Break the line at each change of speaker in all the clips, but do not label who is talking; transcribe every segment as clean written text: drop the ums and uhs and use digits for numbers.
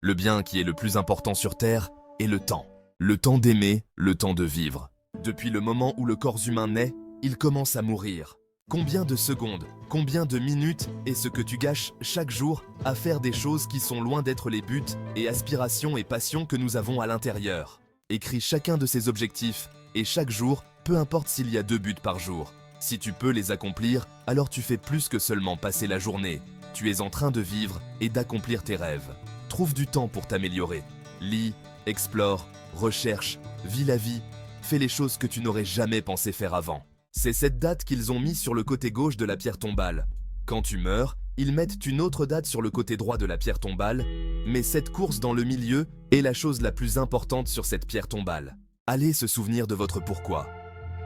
Le bien qui est le plus important sur Terre est le temps. Le temps d'aimer, le temps de vivre. Depuis le moment où le corps humain naît, il commence à mourir. Combien de secondes, combien de minutes est ce que tu gâches chaque jour à faire des choses qui sont loin d'être les buts et aspirations et passions que nous avons à l'intérieur? Écris chacun de ces objectifs et chaque jour, peu importe s'il y a 2 buts par jour. Si tu peux les accomplir, alors tu fais plus que seulement passer la journée. Tu es en train de vivre et d'accomplir tes rêves. Trouve du temps pour t'améliorer. Lis, explore, recherche, vis la vie, fais les choses que tu n'aurais jamais pensé faire avant. C'est cette date qu'ils ont mis sur le côté gauche de la pierre tombale. Quand tu meurs, ils mettent une autre date sur le côté droit de la pierre tombale, mais cette course dans le milieu est la chose la plus importante sur cette pierre tombale. Allez se souvenir de votre pourquoi.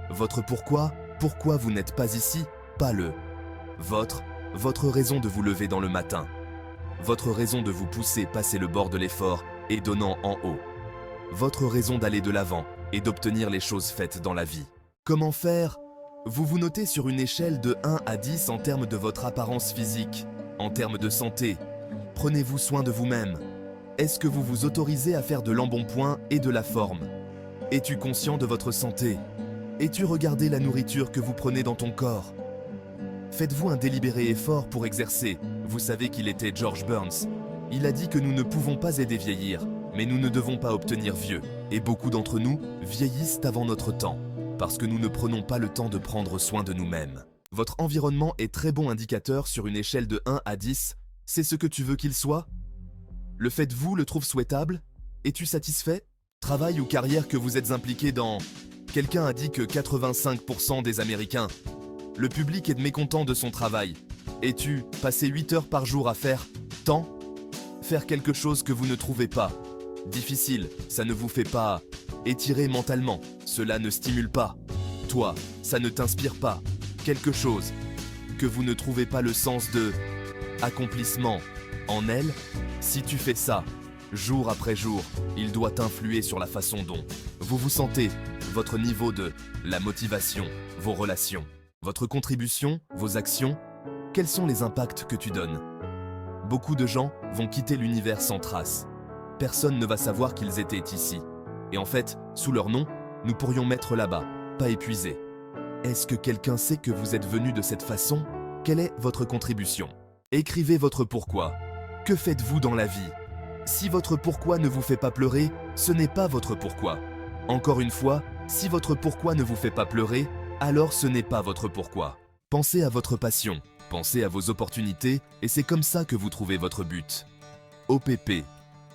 Votre pourquoi vous n'êtes pas ici, pas le. Votre raison de vous lever dans le matin. Votre raison de vous pousser passer le bord de l'effort et donnant en haut. Votre raison d'aller de l'avant et d'obtenir les choses faites dans la vie. Comment faire? Vous vous notez sur une échelle de 1 à 10 en termes de votre apparence physique, en termes de santé. Prenez-vous soin de vous-même. Est-ce que vous vous autorisez à faire de l'embonpoint et de la forme? Es-tu conscient de votre santé? Es-tu regardé la nourriture que vous prenez dans ton corps? Faites-vous un délibéré effort pour exercer? Vous savez qu'il était George Burns. Il a dit que nous ne pouvons pas aider vieillir, mais nous ne devons pas obtenir vieux. Et beaucoup d'entre nous vieillissent avant notre temps, parce que nous ne prenons pas le temps de prendre soin de nous-mêmes. Votre environnement est très bon indicateur sur une échelle de 1 à 10. C'est ce que tu veux qu'il soit? Le faites-vous le trouve souhaitable? Es-tu satisfait? Travail ou carrière que vous êtes impliqué dans? Quelqu'un a dit que 85% des Américains. Le public est mécontent de son travail. Es-tu passé 8 heures par jour à faire tant? Faire quelque chose que vous ne trouvez pas difficile, ça ne vous fait pas étirer mentalement, cela ne stimule pas. Toi, ça ne t'inspire pas. Quelque chose que vous ne trouvez pas le sens de accomplissement en elle. Si tu fais ça, jour après jour, il doit influer sur la façon dont vous vous sentez, votre niveau de la motivation, vos relations, votre contribution, vos actions. Quels sont les impacts que tu donnes? Beaucoup de gens vont quitter l'univers sans trace. Personne ne va savoir qu'ils étaient ici. Et en fait, sous leur nom, nous pourrions mettre là-bas, pas épuisé. Est-ce que quelqu'un sait que vous êtes venu de cette façon? Quelle est votre contribution? Écrivez votre pourquoi. Que faites-vous dans la vie? Si votre pourquoi ne vous fait pas pleurer, ce n'est pas votre pourquoi. Encore une fois, si votre pourquoi ne vous fait pas pleurer, alors ce n'est pas votre pourquoi. Pensez à votre passion, pensez à vos opportunités, et c'est comme ça que vous trouvez votre but. OPP.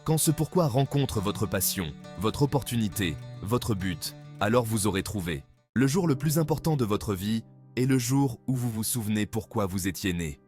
Quand ce pourquoi rencontre votre passion, votre opportunité, votre but, alors vous aurez trouvé. Le jour le plus important de votre vie est le jour où vous vous souvenez pourquoi vous étiez né.